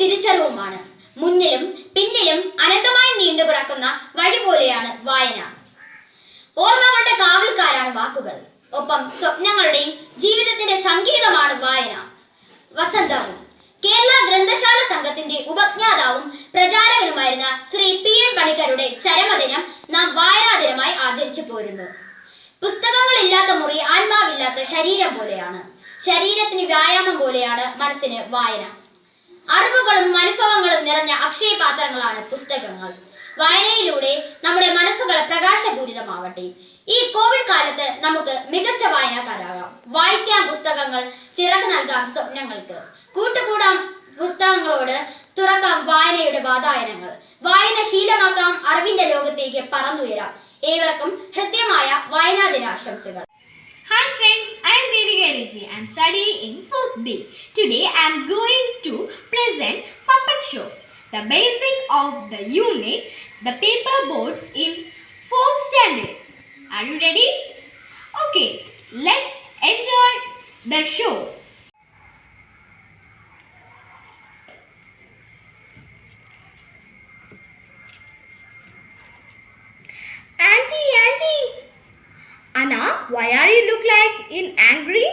തിരിച്ചറിവുമാണ്. മുന്നിലും പിന്നിലും അനന്തമായി നീണ്ടുകിടക്കുന്ന വഴി പോലെയാണ് വായന. ഓർമ്മകളുടെ കാവൽക്കാരാണ് വാക്കുകൾ. ഒപ്പം സ്വപ്നങ്ങളുടെയും ജീവിതത്തിന്റെ സംഗീതമാണ് വായന. വസന്തവും. കേരള ഗ്രന്ഥശാല സംഘത്തിന്റെ ഉപജ്ഞാതാവും പ്രചാരകനുമായിരുന്ന ശ്രീ P.N. പണിക്കരുടെ ചരമദിനം നാം വായനാ ദിനമായി ആചരിച്ചു പോരുന്നു. പുസ്തകങ്ങളില്ലാത്ത മുറി ആത്മാവില്ലാത്ത ശരീരം പോലെയാണ്. ശരീരത്തിന് വ്യായാമം പോലെയാണ് മനസ്സിന് വായന. അറിവുകളും അനുഭവങ്ങളും നിറഞ്ഞ അക്ഷയപാത്രങ്ങളാണ് പുസ്തകങ്ങൾ. വായനയിലൂടെ നമ്മുടെ മനസ്സുകൾ പ്രകാശപൂരിതമാവട്ടെ. ഈ കോവിഡ് കാലത്ത് നമുക്ക് മികച്ച വായനക്കാരാകാം. വായിക്കാം പുസ്തകങ്ങൾ, ചിറക് നൽകാം സ്വപ്നങ്ങൾക്ക്. കൂട്ടുകൂടാം പുസ്തകങ്ങളോട്, തുറക്കാം വായനയുടെ വാതായനങ്ങൾ. വായന ശീലമാക്കാം, അറിവിന്റെ ലോകത്തേക്ക് പറന്നുയരാം. ഏവർക്കും ഹൃദ്യമായ വായനാ ദിനാശംസകൾ. Hi friends, I am Devika Rishi. I am studying in 4th B. Today I am going to present Puppet Show, the basic of the unit, the paper boards in 4th standard. Are you ready? Okay, let's enjoy the show. Auntie, Anna, why are you look like in angry?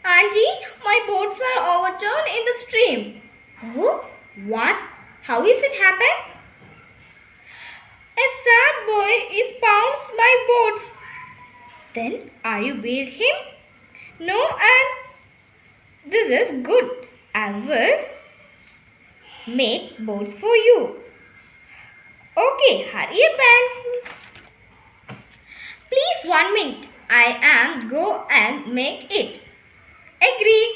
Auntie, my boats are overturned in the stream. Oh, what? How is it happen? A fat boy is pounced my boats. Then are you beat him? No, and this is good. I will make boats for you. Okay, hurry up, Auntie. Please 1 minute. I am go and make it. Agree.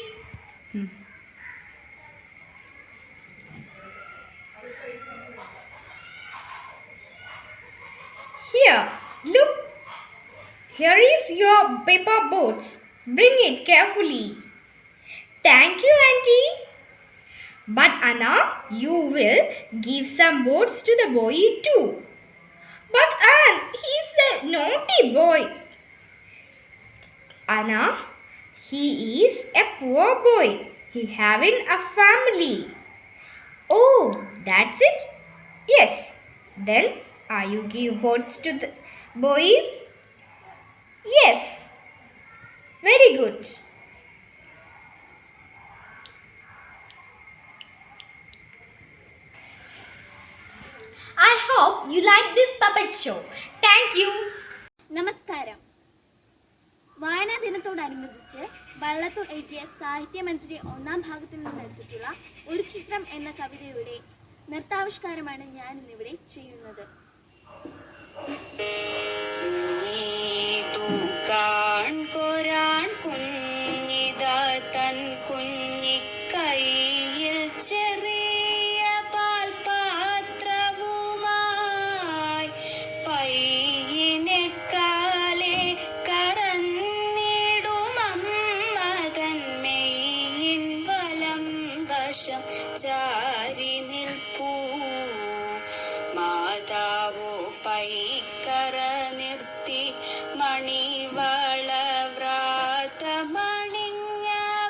Here, look. Here is your paper boats. Bring it carefully. Thank you, Auntie. But Anna, you will give some boats to the boy too. But Anne, he's a naughty boy. Anna, he is a poor boy. He having a family. Oh, that's it? Yes. Then are you give boats to the boy? Yes. Very good. I hope you like this puppet show. Thank you. നമസ്കാരം. വായനാ ദിനത്തോടനുബന്ധിച്ച് വള്ളത്തോൾ എഴുതിയ സാഹിത്യമഞ്ജരി 1ാം ഭാഗത്തിൽ നിന്നെടുത്തിട്ടുള്ള ഒരു ചിത്രം എന്ന കവിതയുടെ നൃത്താവിഷ്കാരമാണ് ഞാൻ ഇന്നിവിടെ ചെയ്യുന്നത്. ചാരി നിൽപ്പൂ മാതാവോ പൈക്കറ നിർത്തി മണിവള വ്രാതമണിഞ്ഞ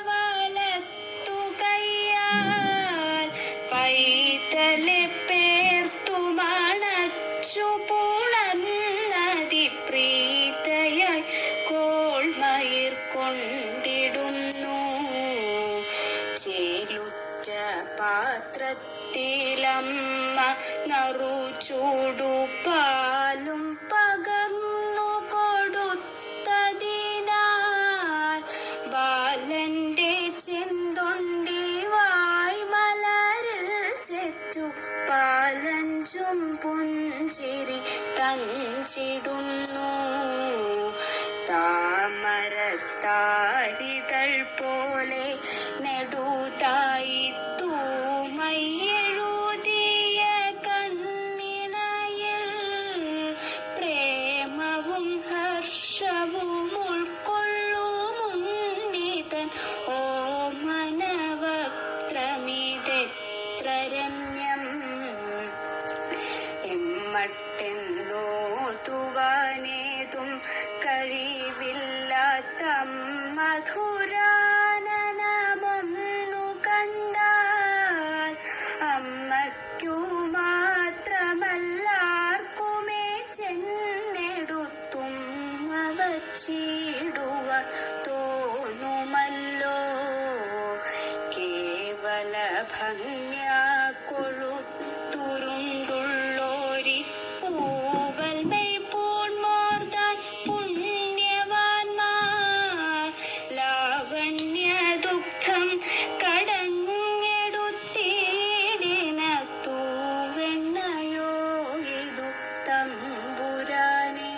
വലത്തുകയ്യാൽ പൈതലെ പേർത്തു മണച്ചു പുണർന്നതി പ്രീതയായി കോൾമയിർ കൊണ്ടിടുന്നു ചേലുറ്റ പാത്രത്തിലമ്മ നറുചൂടു പാലും പകർന്നു കൊടുത്തതിനാൽ ബാലന്റെ ചെന്തൊണ്ടി വായ് മലരിൽ ചെറ്റു പാലഞ്ചും പുഞ്ചിരി തഞ്ചിടുന്നു താമരത്താരിതൾ പോലെ നെടുതായി തൂമയെഴുതിയ കണ്ണിണയിൽ പ്രേമവും ഹർഷവും ഉൾക്കൊള്ളുമുന്നിതൻ ഓമനവക്ത്രമിതെത്ര രമ്യം എമ്മട്ടെന്നോതുവാനേതും കഴിവില്ലാത്ത മധുരാനനമൊന്നു കണ്ടാൽ ഭംഗ്യാ കൊഴുത്തുരുണ്ടുള്ളോരി പൂവൽ മെയ് പൂൺമോർദാൻ പുണ്യവാന്മാർ ലാവണ്യ ദുഃഖം കടഞ്ഞെടുത്തിടിന തൂവെണ്ണയോ ഇതു തമ്പുരാനേ.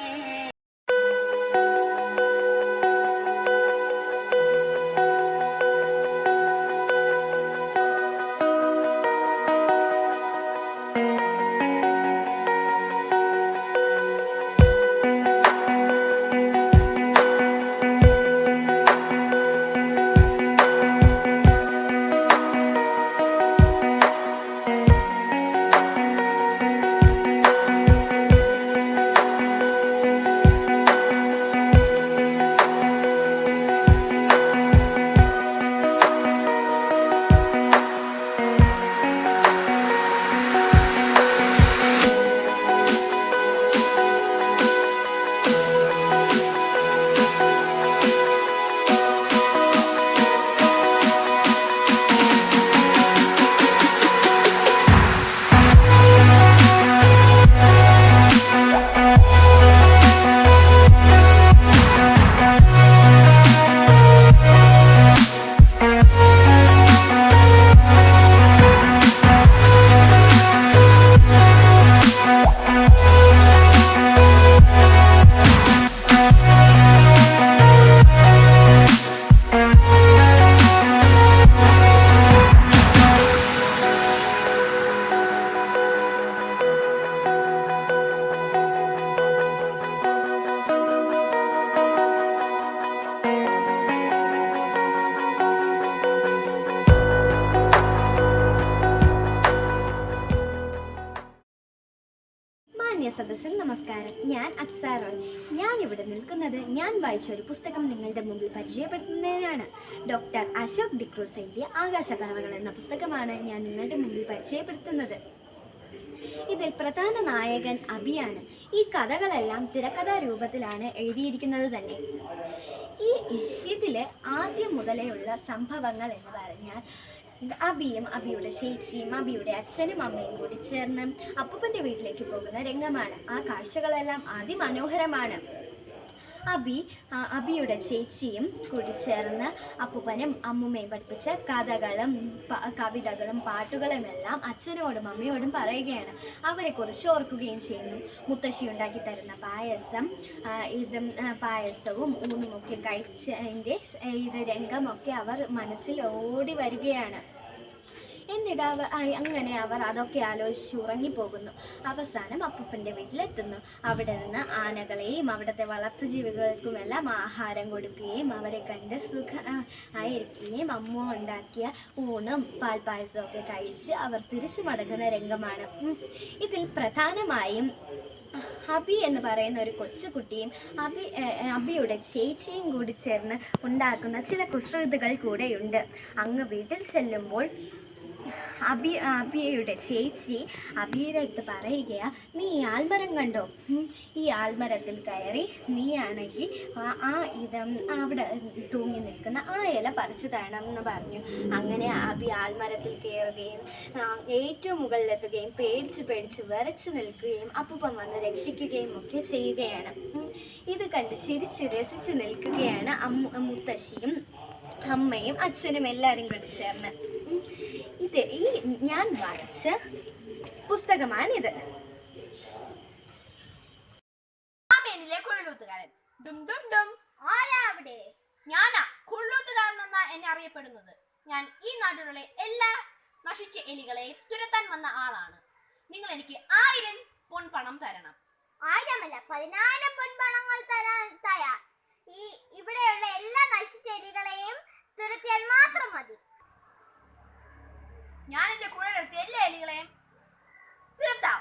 മാന്യ സദസ്സിന് നമസ്കാരം. ഞാൻ അക്സാറോയ്. ഞാനിവിടെ നിൽക്കുന്നത് ഞാൻ വായിച്ച ഒരു പുസ്തകം നിങ്ങളുടെ മുമ്പിൽ പരിചയപ്പെടുത്തുന്നതിനാണ്. ഡോക്ടർ അശോക് ഡിക്രൂസ് എഴുതിയ ആകാശപറവകൾ എന്ന പുസ്തകമാണ് ഞാൻ നിങ്ങളുടെ മുമ്പിൽ പരിചയപ്പെടുത്തുന്നത്. ഇതിൽ പ്രധാന നായകൻ അബിയാണ്. ഈ കഥകളെല്ലാം തിരക്കഥാ രൂപത്തിലാണ് എഴുതിയിരിക്കുന്നത് തന്നെ. ഇതിലെ ആദ്യം മുതലേയുള്ള സംഭവങ്ങൾ എന്ന് പറഞ്ഞാൽ അബിയും അബിയുടെ ചേച്ചിയും അബിയുടെ അച്ഛനും അമ്മയും കൂടി ചേർന്ന് അപ്പൂപ്പൻ്റെ വീട്ടിലേക്ക് പോകുന്ന രംഗമാണ്. ആ കാഴ്ചകളെല്ലാം അതിമനോഹരമാണ്. അബിയുടെ ചേച്ചിയും കൂടി ചേർന്ന് അപ്പൂപ്പനും അമ്മുമ്മയും പഠിപ്പിച്ച കഥകളും കവിതകളും പാട്ടുകളും എല്ലാം അച്ഛനോടും അമ്മയോടും പറയുകയാണ്. അവരെക്കുറിച്ച് ഓർക്കുകയും ചെയ്യുന്നു. മുത്തശ്ശി ഉണ്ടാക്കി തരുന്ന പായസവും ഊണുമൊക്കെ കഴിച്ചതിൻ്റെ രംഗമൊക്കെ അവർ മനസ്സിൽ ഓടി വരികയാണ്. എന്നിട്ട് അങ്ങനെ അവർ അതൊക്കെ ആലോചിച്ച് ഉറങ്ങിപ്പോകുന്നു. അവസാനം അപ്പൂപ്പൻ്റെ വീട്ടിലെത്തുന്നു. അവിടെ നിന്ന് ആനകളെയും അവിടുത്തെ വളർത്തുജീവികൾക്കുമെല്ലാം ആഹാരം കൊടുക്കുകയും അവരെ കണ്ട് ആയിരിക്കുകയും അമ്മ ഉണ്ടാക്കിയ ഊണും പാൽപ്പായസവും ഒക്കെ കഴിച്ച് അവർ തിരിച്ചു മടങ്ങുന്ന രംഗമാണ്. ഇതിൽ പ്രധാനമായും അബി എന്ന് പറയുന്ന ഒരു കൊച്ചുകുട്ടിയും അബിയുടെ ചേച്ചിയും കൂടി ചേർന്ന് ഉണ്ടാക്കുന്ന ചില കുസൃതികൾ കൂടെയുണ്ട്. അങ്ങ് വീട്ടിൽ ചെല്ലുമ്പോൾ അബിയയുടെ ചേച്ചി അബിയുടെ അടുത്ത് പറയുകയാ, നീ ഈ ആൽമരം കണ്ടോ? ഈ ആൽമരത്തിൽ കയറി നീയാണെങ്കിൽ അവിടെ തൂങ്ങി നിൽക്കുന്ന ആ ഇല പറിച്ചു തരണം എന്ന് പറഞ്ഞു. അങ്ങനെ അബി ആൽമരത്തിൽ കയറുകയും ഏറ്റവും മുകളിലെത്തുകയും പേടിച്ച് വിറച്ചു നിൽക്കുകയും അപ്പൂപ്പൻ വന്ന് രക്ഷിക്കുകയും ഒക്കെ ചെയ്യുകയാണ്. ഇത് കണ്ട് ചിരിച്ച് രസിച്ച് നിൽക്കുകയാണ് മുത്തശ്ശിയും അമ്മയും അച്ഛനും എല്ലാവരും കൂടി ചേർന്ന്. ഈ ഞാൻ വായിച്ച പുസ്തകമാണിത്. കുഴലൂത്തുകാരൻ. ഞാനാ കുഴലൂത്തുകാരൻ എന്നാ എന്നെ അറിയപ്പെടുന്നത്. ഞാൻ ഈ നാട്ടിലുള്ള എല്ലാ നശിച്ച എലികളെയും തുരത്താൻ വന്ന ആളാണ്. നിങ്ങൾ എനിക്ക് 1000 പൊൻപണം തരണം. 1000 അല്ല 10,000 പൊൻപണങ്ങൾ തരാൻ തയ്യാർ. ഇവിടെയുള്ള എല്ലാ നശിച്ച എലികളെയും തുരത്തിയാൽ മാത്രം മതി. ഞാൻ എന്റെ കുഴലെടുത്ത് എല്ലാ എലികളെയും തുരത്താം.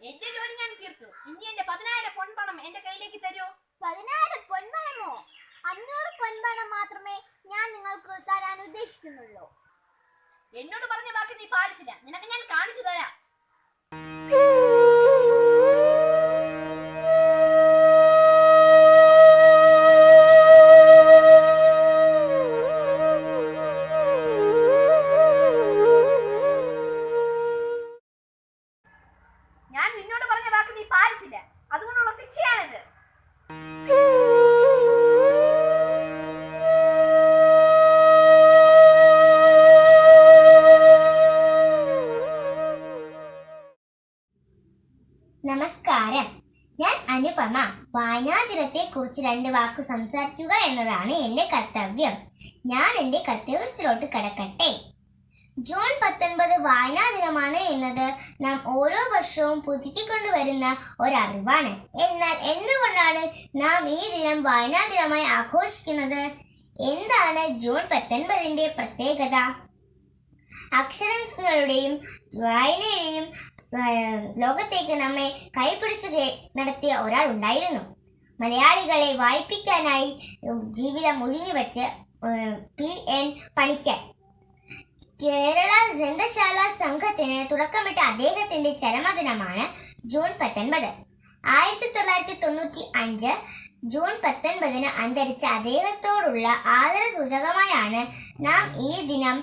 എന്റെ ജോലി ഞാൻ തീർത്തു. ഇനി എന്റെ 10,000 പൊൻപണം എന്റെ കയ്യിലേക്ക് തരൂ. 10,000 പൊൻപണമോ? 500 പൊൻപണം മാത്രമേ ഞാൻ നിങ്ങൾക്ക് തരാൻ ഉദ്ദേശിക്കുന്നുള്ളൂ. എന്നോട് പറഞ്ഞ വാക്ക് നീ പാലിച്ചില്ല. നിനക്ക് ഞാൻ കാണിച്ചു തരാം. അതുകൊണ്ടുള്ള ശിക്ഷയാണിത്. നമസ്കാരം, ഞാൻ അനുപമ. വായനാ ദിനത്തെ കുറിച്ച് 2 വാക്കു സംസാരിക്കുക എന്നതാണ് എന്റെ കർത്തവ്യം. ഞാൻ എന്റെ കർത്തവ്യത്തിലോട്ട് കടക്കട്ടെ. ജൂൺ 19 വായനാ ദിനമാണ് എന്നത് നാം ഓരോ വർഷവും പുതുക്കിക്കൊണ്ടുവരുന്ന ഒരറിവാണ്. എന്നാൽ എന്തുകൊണ്ടാണ് നാം ഈ ദിനം വായനാ ദിനമായി ആഘോഷിക്കുന്നത്? എന്താണ് ജൂൺ 19ന്റെ പ്രത്യേകത? അക്ഷരങ്ങളുടെയും വായനയുടെയും ലോകത്തേക്ക് നമ്മെ കൈപിടിച്ചു നടത്തിയ ഒരാൾ ഉണ്ടായിരുന്നു. മലയാളികളെ വായിപ്പിക്കാനായി ജീവിതം ഒഴിഞ്ഞുവെച്ച് P.N. പണിക്കർ. കേരള ഗ്രന്ഥശാല സംഘത്തിന് തുടക്കമിട്ട അദ്ദേഹത്തിന്റെ ചരമദിനമാണ് ജൂൺ 19. 1995 ജൂൺ 19 അന്തരിച്ച അദ്ദേഹത്തോടുള്ള ആദരസൂചകമായാണ് നാം ഈ ദിനം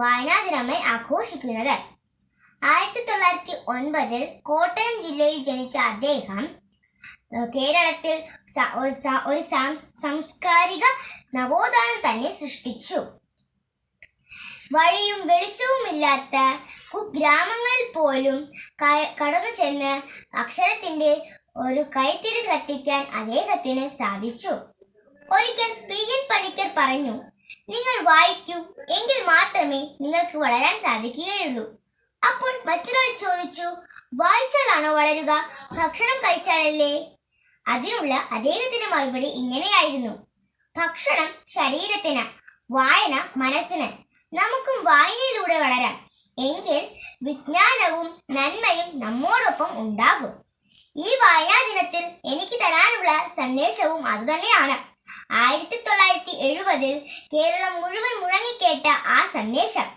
വായനാ ദിനമായി ആഘോഷിക്കുന്നത്. 1909 കോട്ടയം ജില്ലയിൽ ജനിച്ച അദ്ദേഹം കേരളത്തിൽ ഒരു സാംസ്കാരിക നവോത്ഥാനം തന്നെ സൃഷ്ടിച്ചു. വഴിയും വെളിച്ചവുമില്ലാത്ത കുഗ്രാമങ്ങളിൽ പോലും കടന്നു ചെന്ന് അക്ഷരത്തിന്റെ ഒരു കൈത്തിരി കത്തിക്കാൻ അദ്ദേഹത്തിന് സാധിച്ചു. ഒരിക്കൽ P.N. പണിക്കർ പറഞ്ഞു, നിങ്ങൾ വായിക്കൂ, എങ്കിൽ മാത്രമേ നിങ്ങൾക്ക് വളരാൻ സാധിക്കുകയുള്ളൂ. അപ്പോൾ മറ്റൊരാൾ ചോദിച്ചു, വായിച്ചാലാണോ വളരുക, ഭക്ഷണം കഴിച്ചാലല്ലേ? അതിനുള്ള അദ്ദേഹത്തിന്റെ മറുപടി ഇങ്ങനെയായിരുന്നു: ഭക്ഷണം ശരീരത്തിന്, വായന മനസ്സിന്. നമുക്കും വായനയിലൂടെ വളരാം, എങ്കിൽ വിജ്ഞാനവും നന്മയും നമ്മോടൊപ്പം ഉണ്ടാകും. ഈ വായനാ ദിനത്തിൽ എനിക്ക് തരാനുള്ള സന്ദേശവും അതുതന്നെയാണ്. 1970 കേരളം മുഴുവൻ മുഴങ്ങിക്കേട്ട ആ സന്ദേശം: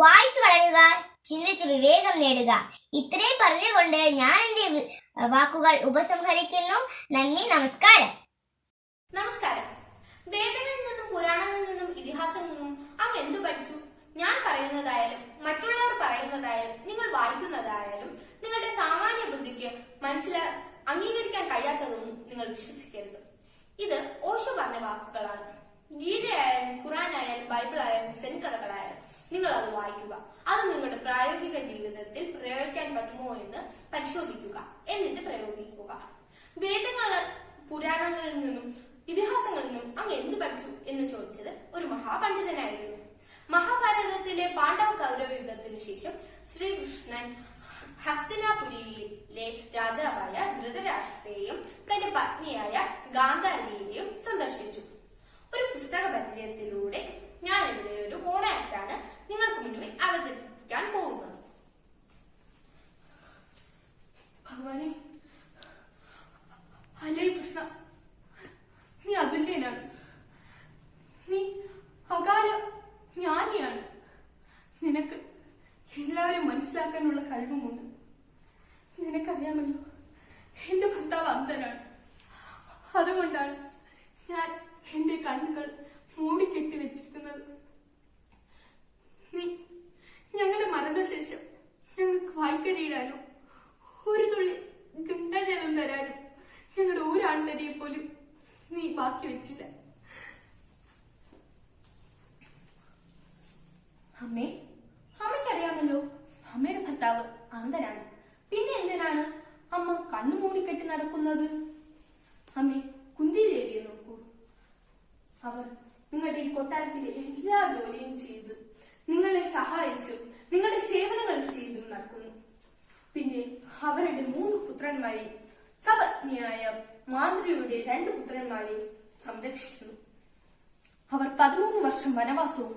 വായിച്ചു വളരുക, ചിന്തിച്ച് വിവേകം നേടുക. ഇത്രയും പറഞ്ഞുകൊണ്ട് ഞാൻ എൻ്റെ വാക്കുകൾ ഉപസംഹരിക്കുന്നു. നന്ദി, നമസ്കാരം. നമസ്കാരം. വേദങ്ങളിൽ നിന്നും പുരാണങ്ങളിൽ നിന്നും ഇതിഹാസങ്ങളിൽ നിന്നും അങ്ങ് എന്തു പഠിച്ചു? ഞാൻ പറയുന്നതായാലും മറ്റുള്ളവർ പറയുന്നതായാലും നിങ്ങൾ വായിക്കുന്നതായാലും നിങ്ങളുടെ സാമാന്യ ബുദ്ധിക്ക് അംഗീകരിക്കാൻ കഴിയാത്തതൊന്നും നിങ്ങൾ വിശ്വസിക്കരുത്. ഇത് ഓഷോ പറഞ്ഞ വാക്കുകളാണ്. ഗീതയായാലും ഖുറാനായാലും ബൈബിളായാലും സെൻ കഥകളായാലും നിങ്ങൾ അത് വായിക്കുക. അത് നിങ്ങളുടെ പ്രായോഗിക ജീവിതത്തിൽ പ്രയോഗിക്കാൻ പറ്റുമോ എന്ന് പരിശോധിക്കുക, എന്നിട്ട് പ്രയോഗിക്കുക. വേദങ്ങൾ പുരാണങ്ങളിൽ നിന്നും ഇതിഹാസങ്ങളിൽ നിന്നും അങ്ങ് എന്ത് പഠിച്ചു എന്ന് ചോദിച്ചത് ഒരു മഹാപണ്ഡിതനായിരുന്നു. മഹാഭാരതത്തിലെ പാണ്ഡവ കൗരവ യുദ്ധത്തിനു ശേഷം ശ്രീകൃഷ്ണൻ ഹസ്തിനാപുരിയിലെ രാജാവായ ധൃതരാഷ്ട്രയെയും തന്റെ പത്നിയായ ഗാന്ധാരിയെയും സന്ദർശിച്ചു. ഒരു പുസ്തക പരിചയത്തിലൂടെ ഞാൻ ഇവിടെ ഒരു മോണാക്റ്റാണ് നിങ്ങൾക്ക് മുന്നിൽ അവതരിപ്പിക്കാൻ പോകുന്നത്. ഭഗവാനെ, ഹരേ കൃഷ്ണ, നീ അതുല്യനാണ്, നീ അകാല ജ്ഞാനിയാണ്. നിനക്ക് എല്ലാവരും മനസ്സിലാക്കാനുള്ള കഴിവുമുണ്ട്. നിനക്കറിയാമല്ലോ, എന്റെ ഭർത്താവ് അന്ധനാണ്. അതുകൊണ്ടാണ് ഞാൻ എന്റെ കണ്ണുകൾ മൂടിക്കെട്ടി വെച്ചിരിക്കുന്നത്. നീ ഞങ്ങളുടെ മരണശേഷം ഞങ്ങൾക്ക് വായ്ക്കരിയിടാനോ ഒരു തുള്ളി ഗംഗാജലം തരാനും ഞങ്ങളുടെ ഒരാൺതരിയെ പോലും നീ ബാക്കി വെച്ചില്ല. അമ്മേ, അമ്മയ്ക്കറിയാമല്ലോ അമ്മയുടെ ഭർത്താവ് അന്ധനാണ്. പിന്നെ എന്തിനാണ് അമ്മ കണ്ണു മൂടിക്കെട്ടി നടക്കുന്നത്? അമ്മേ, കുന്തിദേവിയെ നോക്കൂ. അവർ നിങ്ങളുടെ ഈ കൊട്ടാരത്തിലെ എല്ലാ ജോലിയും ചെയ്ത് നിങ്ങളെ സഹായിച്ചും നിങ്ങളുടെ സേവനങ്ങൾ ചെയ്തും നടക്കുന്നു. പിന്നെ അവരുടെ 3 പുത്രന്മാരെ, സപത്നിയായ മാന്ത്രിയുടെ 2 പുത്രന്മാരെ സംരക്ഷിക്കുന്നു. അവർ 13 വർഷം വനവാസവും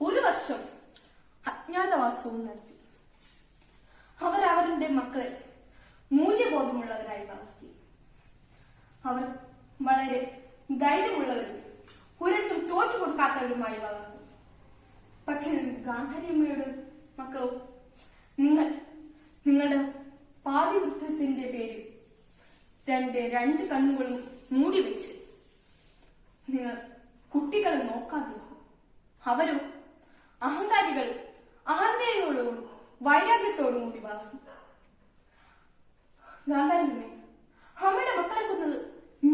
1 വർഷം അജ്ഞാതവാസവും നടത്തി. അവർ അവരുടെ മക്കളെ മൂല്യബോധമുള്ളവരായി വളർത്തി. അവർ വളരെ ധൈര്യമുള്ളവരും ഒരിടത്തും തോറ്റു കൊടുക്കാത്തവരുമായി വളർന്നു. പക്ഷെ ഗാന്ധാരിയമ്മയുടെ മക്കളോ, നിങ്ങളുടെ പാതിവൃത്തത്തിന്റെ പേരിൽ രണ്ട് കണ്ണുകളും മൂടി വെച്ച് നിങ്ങൾ കുട്ടികളെ നോക്കാതെ അവരും അഹങ്കാരികളും അഹന്തയോടും വൈരാഗ്യത്തോടും കൂടി വളർന്നു. ഗാന്ധാരിയമ്മേ, അമ്മയുടെ മക്കളെ കൊന്നത്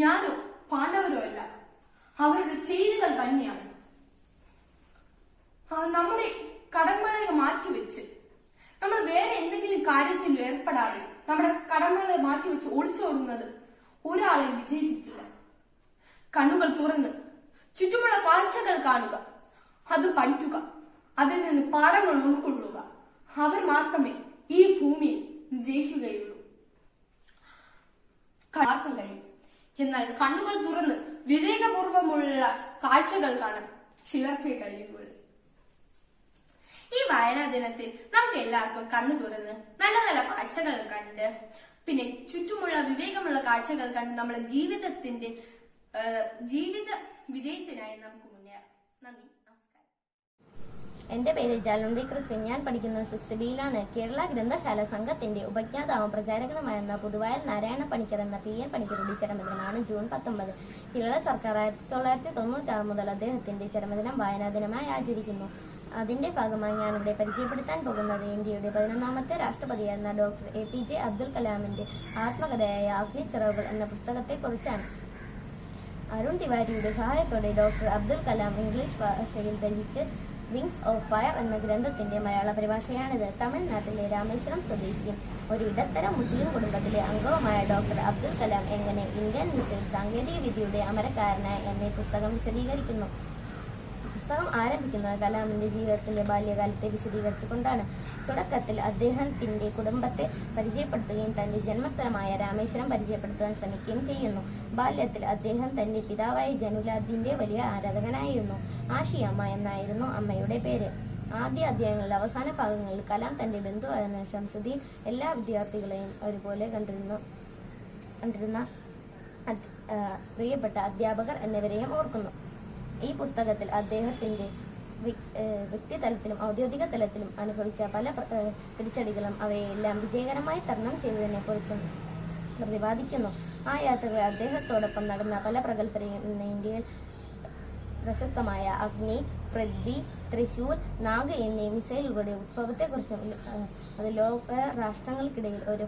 ഞാനോ പാണ്ഡവരോ അല്ല, അവരുടെ ചെയ്തികൾ തന്നെയാണ്. നമ്മുടെ കടമകളെ മാറ്റിവെച്ച് നമ്മൾ വേറെ എന്തെങ്കിലും കാര്യത്തിൽ ഏർപ്പെടാതെ നമ്മുടെ കടമകളെ മാറ്റിവെച്ച് ഒളിച്ചോടുന്നത് ഒരാളെ വിജയിപ്പിക്കില്ല. കണ്ണുകൾ തുറന്ന് ചുറ്റുമുള്ള കാഴ്ചകൾ കാണുക, അത് പഠിക്കുക, അതിൽ നിന്ന് പാഠങ്ങൾ ഉൾക്കൊള്ളുക. അവർ മാത്രമേ ഈ ഭൂമിയിൽ ജയിക്കുകയുള്ളൂ. ആർക്കും കഴിയും, എന്നാൽ കണ്ണുകൾ തുറന്ന് വിവേകപൂർവമുള്ള കാഴ്ചകൾ കാണാൻ ചിലർക്കേ കഴിയുകയുള്ളൂ. ഈ വായനാ ദിനത്തിൽ നമുക്ക് എല്ലാവർക്കും കണ്ണു തുറന്ന് നല്ല നല്ല കാഴ്ചകൾ കണ്ട്, പിന്നെ ചുറ്റുമുള്ള വിവേകമുള്ള കാഴ്ചകൾ കണ്ട് നമ്മുടെ ജീവിത വിജയത്തിനായി നമുക്ക് മുന്നേറാം. നന്ദി, നമസ്കാരം. എൻ്റെ പേര് ജാലുണ്ടി ക്രിസ്ത്യൻ. ഞാൻ പഠിക്കുന്നത് 6th ബിയിലാണ്. കേരള ഗ്രന്ഥശാല സംഘത്തിന്റെ ഉപജ്ഞാതാവും പ്രചാരകനുമായിരുന്ന പുതുവായൽ നാരായണ പണിക്കർ എന്ന PN പണിക്കരുടെ ചരമദിനമാണ് ജൂൺ 19. കേരള സർക്കാർ 1996 മുതൽ അദ്ദേഹത്തിന്റെ ചരമദിനം വായനാ ദിനമായി ആചരിക്കുന്നു. അതിന്റെ ഭാഗമായി ഞാനിവിടെ പരിചയപ്പെടുത്താൻ പോകുന്നത് ഇന്ത്യയുടെ 11ാമത്തെ രാഷ്ട്രപതിയായിരുന്ന ഡോക്ടർ APJ അബ്ദുൽ കലാമിന്റെ ആത്മകഥയായ അഗ്നിച്ചിറകുകൾ എന്ന പുസ്തകത്തെക്കുറിച്ചാണ്. അരുൺ തിവാരിയുടെ സഹായത്തോടെ ഡോക്ടർ അബ്ദുൽ കലാം ഇംഗ്ലീഷ് ഭാഷയിൽ രചിച്ച് വിങ്സ് ഓഫ് ഫയർ എന്ന ഗ്രന്ഥത്തിന്റെ മലയാള പരിഭാഷയാണിത്. തമിഴ്നാട്ടിലെ രാമേശ്വരം സ്വദേശിയും ഒരു ഇടത്തരം മുസ്ലിം കുടുംബത്തിലെ അംഗവുമായ ഡോക്ടർ അബ്ദുൽ കലാം എങ്ങനെ ഇന്ത്യൻ മിസൈൽ സാങ്കേതിക വിദ്യയുടെ അമരക്കാരനായി എന്ന പുസ്തകം വിശദീകരിക്കുന്നു. പുസ്തകം ആരംഭിക്കുന്നത് കലാമിന്റെ ജീവിതത്തിന്റെ ബാല്യകാലത്തെ വിശദീകരിച്ചുകൊണ്ടാണ്. തുടക്കത്തിൽ അദ്ദേഹത്തിന്റെ കുടുംബത്തെ പരിചയപ്പെടുത്തുകയും തന്റെ ജന്മസ്ഥലമായ രാമേശ്വരം പരിചയപ്പെടുത്താൻ ശ്രമിക്കുകയും ചെയ്യുന്നു. ബാല്യത്തിൽ അദ്ദേഹം തന്റെ പിതാവായ ജനുലാബ്ദിന്റെ വലിയ ആരാധകനായിരുന്നു. ആഷിയമ്മ എന്നായിരുന്നു അമ്മയുടെ പേര്. ആദ്യ അധ്യായങ്ങളുടെ അവസാന ഭാഗങ്ങളിൽ കലാം തന്റെ ബന്ധുവായിരുന്ന ഷംസുദ്ദീൻ എല്ലാ വിദ്യാർത്ഥികളെയും ഒരുപോലെ കണ്ടിരുന്ന പ്രിയപ്പെട്ട അധ്യാപകർ എന്നിവരെയും ഓർക്കുന്നു. ഈ പുസ്തകത്തിൽ അദ്ദേഹത്തിന്റെ വ്യക്തിതലത്തിലും ഔദ്യോഗിക തലത്തിലും അനുഭവിച്ച പല തിരിച്ചടികളും അവയെല്ലാം വിജയകരമായി തരണം ചെയ്തതിനെ കുറിച്ചും പ്രതിപാദിക്കുന്നു. ആ യാത്രകൾ അദ്ദേഹത്തോടൊപ്പം നടന്ന പല പ്രഗത്ഭരെയും ഇന്ന് ഇന്ത്യയിൽ പ്രശസ്തമായ അഗ്നി, പൃഥ്വി, തൃശൂർ, നാഗ് എന്നീ മിസൈലുകളുടെ ഉത്ഭവത്തെക്കുറിച്ചും അത് ലോക രാഷ്ട്രങ്ങൾക്കിടയിൽ ഒരു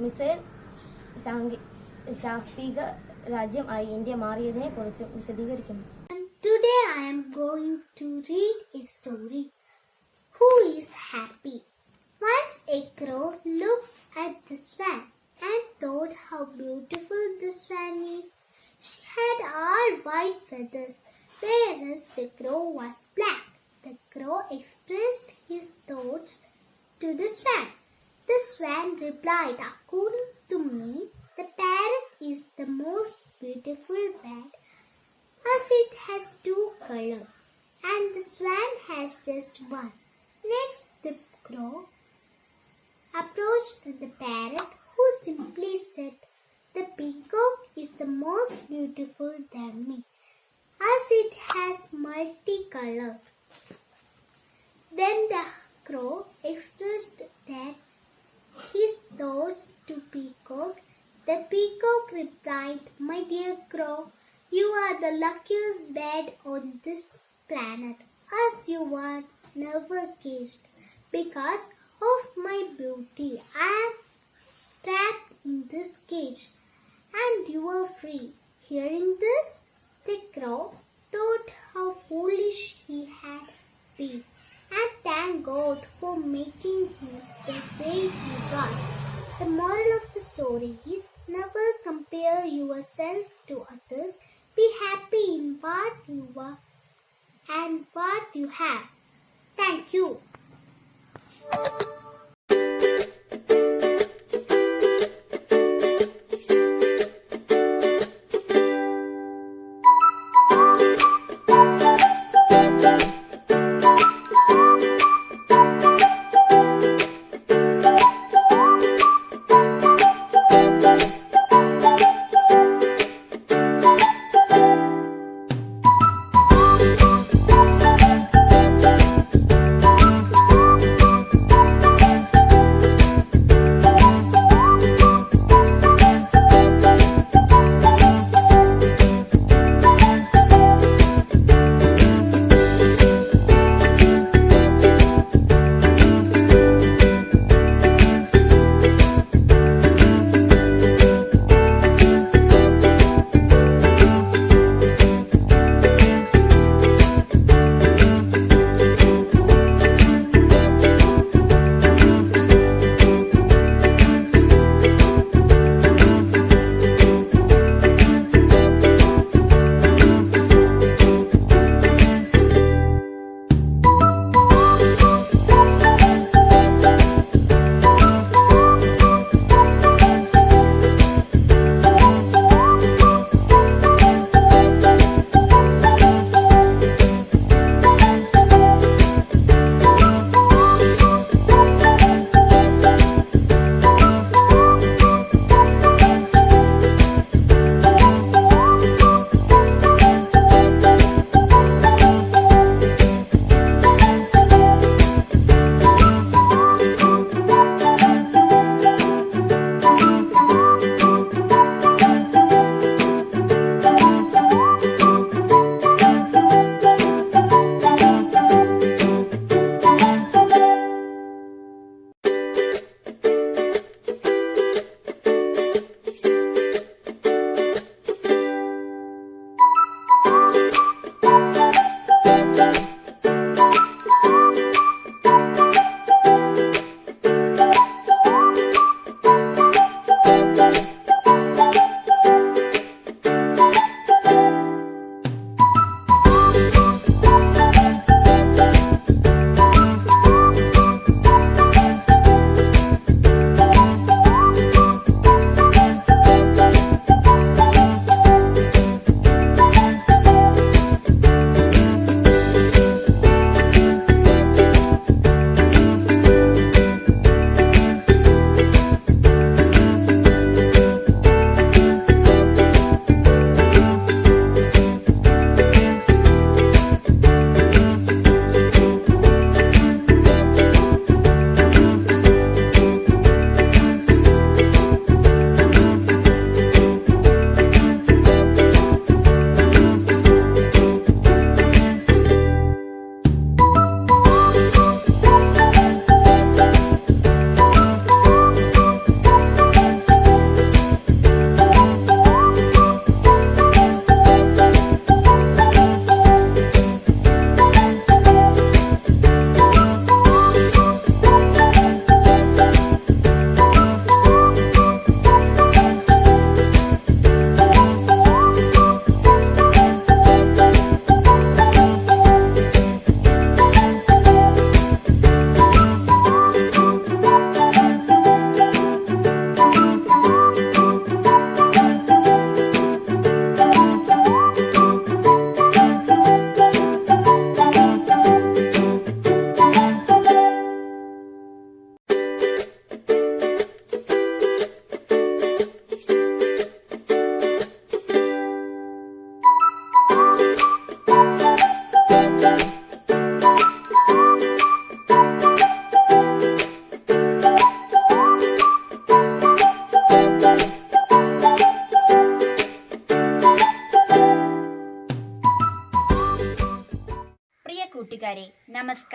മിസൈൽ ശാസ്ത്രീക രാജ്യം ആയി ഇന്ത്യ മാറിയതിനെ കുറിച്ചും വിശദീകരിക്കുന്നു. Today I am going to read a story. Who is happy? Once a crow looked at the swan and thought how beautiful the swan is. She had all white feathers, whereas the crow was black. The crow expressed his thoughts to the swan. The swan replied, according to me, the parrot is the most beautiful bird, as it has 2 colors, and the swan has just 1. Next, the crow approached the parrot, who simply said, the peacock is the most beautiful than me, as it has multicolored. Then the crow expressed that his thoughts to peacock. The peacock replied, my dear crow, you are the luckiest bird on this planet, as you are never caged. Because of my beauty, I am trapped in this cage, and you are free. Hearing this, the crow thought how foolish he had been, and thanked God for making him the way he was. The moral of the story is, never compare yourself to others. Be happy in what you are and what you have. Thank you.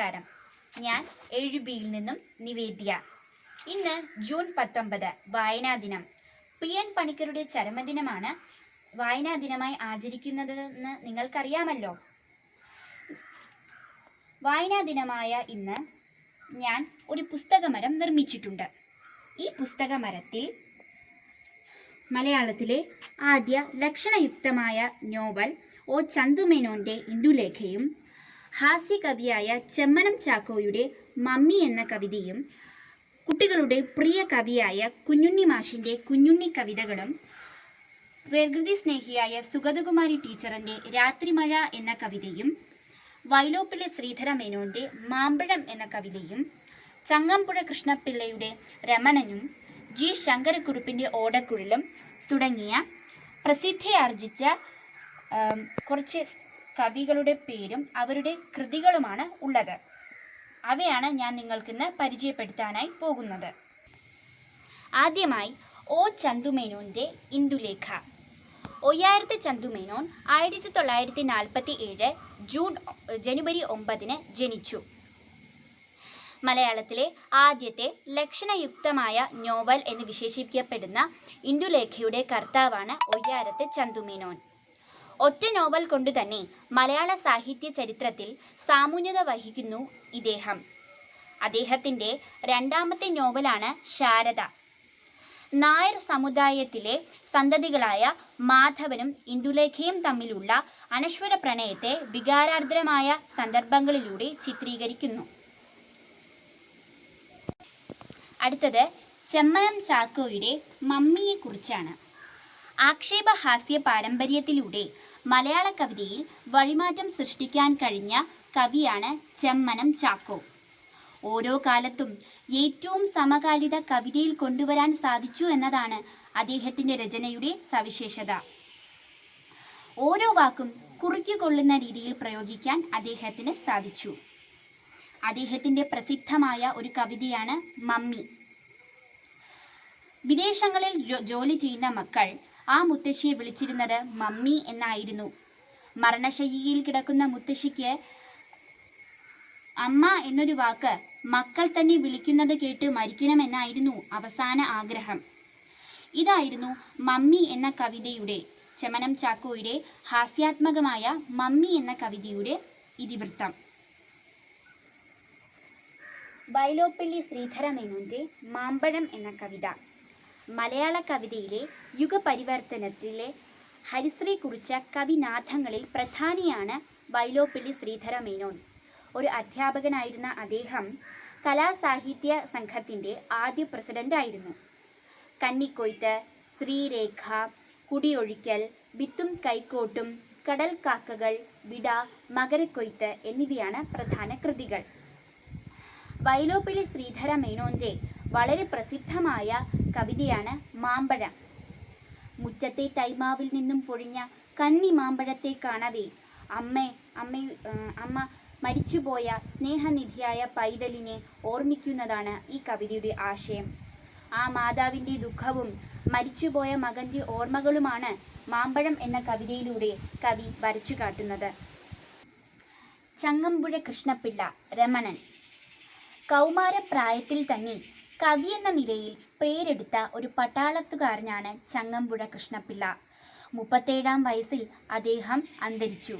നമസ്കാരം. ഞാൻ 7ബിയിൽ നിന്നും നിവേദ്യ. ഇന്ന് June 19 വായനാ ദിനം. PN പണിക്കരുടെ ചരമദിനമാണ് വായനാ ദിനമായി ആചരിക്കുന്നതെന്ന് നിങ്ങൾക്കറിയാമല്ലോ. വായനാ ദിനമായ ഇന്ന് ഞാൻ ഒരു പുസ്തകമരം നിർമ്മിച്ചിട്ടുണ്ട്. ഈ പുസ്തകമരത്തിൽ മലയാളത്തിലെ ആദ്യ ലക്ഷണയുക്തമായ നോവൽ O ചന്തുമേനോൻ്റെ ഇന്ദുലേഖയും ഹാസ്യകവിയായ ചെമ്മനം ചാക്കോയുടെ മമ്മി എന്ന കവിതയും കുട്ടികളുടെ പ്രിയ കവിയായ കുഞ്ഞുണ്ണി മാഷിൻ്റെ കുഞ്ഞുണ്ണി കവിതകളും പ്രകൃതി സ്നേഹിയായ സുഗതകുമാരി ടീച്ചറിൻ്റെ രാത്രിമഴ എന്ന കവിതയും വൈലോപ്പിള്ളി ശ്രീധര മേനോൻ്റെ മാമ്പഴം എന്ന കവിതയും ചങ്ങമ്പുഴ കൃഷ്ണപിള്ളയുടെ രമണനും G ശങ്കരക്കുറുപ്പിൻ്റെ ഓടക്കുഴലും തുടങ്ങിയ പ്രസിദ്ധിയാർജിച്ച കുറച്ച് കവികളുടെ പേരും അവരുടെ കൃതികളുമാണ് ഉള്ളത്. അവയാണ് ഞാൻ നിങ്ങൾക്കിന്ന് പരിചയപ്പെടുത്താനായി പോകുന്നത്. ആദ്യമായി O ചന്തുമേനോൻ്റെ ഇന്ദുലേഖ. ഒയ്യാരത്ത് ചന്തുമേനോൻ 1947 ജനുവരി 9 ജനിച്ചു. മലയാളത്തിലെ ആദ്യത്തെ ലക്ഷണയുക്തമായ നോവൽ എന്ന് വിശേഷിപ്പിക്കപ്പെടുന്ന ഇന്ദുലേഖയുടെ കർത്താവാണ് ഒയ്യാരത്ത് ചന്തുമേനോൻ. ഒറ്റ നോവൽ കൊണ്ട് തന്നെ മലയാള സാഹിത്യ ചരിത്രത്തിൽ സാമുന്യത വഹിക്കുന്നു ഇദ്ദേഹം. അദ്ദേഹത്തിൻ്റെ രണ്ടാമത്തെ നോവലാണ് ശാരദ. നായർ സമുദായത്തിലെ സന്തതികളായ മാധവനും ഇന്ദുലേഖയും തമ്മിലുള്ള അനശ്വര പ്രണയത്തെ വികാരാർദ്രമായ സന്ദർഭങ്ങളിലൂടെ ചിത്രീകരിക്കുന്നു. അടുത്തത് ചെമ്മനം ചാക്കോയുടെ മമ്മിയെക്കുറിച്ചാണ്. ആക്ഷേപഹാസ്യ പാരമ്പര്യത്തിലൂടെ മലയാള കവിതയിൽ വഴിമാറ്റം സൃഷ്ടിക്കാൻ കഴിഞ്ഞ കവിയാണ് ചെമ്മനം ചാക്കോ. ഓരോ കാലത്തും ഏറ്റവും സമകാലിക കവിതയിൽ കൊണ്ടുവരാൻ സാധിച്ചു എന്നതാണ് അദ്ദേഹത്തിൻ്റെ രചനയുടെ സവിശേഷത. ഓരോ വാക്കും കുറിക്കുകൊള്ളുന്ന രീതിയിൽ പ്രയോഗിക്കാൻ അദ്ദേഹത്തിന് സാധിച്ചു. അദ്ദേഹത്തിൻ്റെ പ്രസിദ്ധമായ ഒരു കവിതയാണ് മമ്മി. വിദേശങ്ങളിൽ ജോലി ചെയ്യുന്ന മക്കൾ ആ മുത്തശ്ശിയെ വിളിച്ചിരുന്നത് മമ്മി എന്നായിരുന്നു. മരണശയ്യയിൽ കിടക്കുന്ന മുത്തശ്ശിക്ക് അമ്മ എന്നൊരു വാക്ക് മക്കൾ തന്നെ വിളിക്കുന്നത് കേട്ട് മരിക്കണമെന്നായിരുന്നു അവസാന ആഗ്രഹം. ഇതായിരുന്നു മമ്മി എന്ന കവിതയുടെ, ചെമ്മനം ചാക്കോയുടെ ഹാസ്യാത്മകമായ മമ്മി എന്ന കവിതയുടെ ഇതിവൃത്തം. വൈലോപ്പിള്ളി ശ്രീധര മേനോൻ്റെ മാമ്പഴം എന്ന കവിത. മലയാള കവിതയിലെ യുഗപരിവർത്തനത്തിലെ ഹരിശ്രീ കുറിച്ച കവിനാഥങ്ങളിൽ പ്രധാനിയാണ് വൈലോപ്പിള്ളി ശ്രീധര മേനോൻ. ഒരു അധ്യാപകനായിരുന്ന അദ്ദേഹം കലാസാഹിത്യ സംഘത്തിൻ്റെ ആദ്യ പ്രസിഡൻ്റായിരുന്നു. കന്നിക്കൊയ്ത്ത്, ശ്രീരേഖ, കുടിയൊഴിക്കൽ, വിത്തും കൈക്കോട്ടും, കടൽ കാക്കകൾ, വിട, മകരക്കൊയ്ത്ത് എന്നിവയാണ് പ്രധാന കൃതികൾ. വൈലോപ്പിള്ളി ശ്രീധര മേനോൻ്റെ വളരെ പ്രസിദ്ധമായ കവിതയാണ് മാമ്പഴം. മുറ്റത്തെ തൈമാവിൽ നിന്നും പൊഴിഞ്ഞ കന്നി മാമ്പഴത്തെ കാണവേ അമ്മ മരിച്ചുപോയ സ്നേഹനിധിയായ പൈതലിനെ ഓർമ്മിക്കുന്നതാണ് ഈ കവിതയുടെ ആശയം. ആ മാതാവിൻ്റെ ദുഃഖവും മരിച്ചുപോയ മകൻ്റെ ഓർമ്മകളുമാണ് മാമ്പഴം എന്ന കവിതയിലൂടെ കവി വരച്ചു കാട്ടുന്നത്. ചങ്ങമ്പുഴ കൃഷ്ണപിള്ള, രമണൻ. കൗമാരപ്രായത്തിൽ തന്നെ കവി എന്ന നിലയിൽ പേരെടുത്ത ഒരു പട്ടാളത്തുകാരനാണ് ചങ്ങമ്പുഴ കൃഷ്ണപിള്ള. 37-ാം വയസ്സിൽ അദ്ദേഹം അന്തരിച്ചു.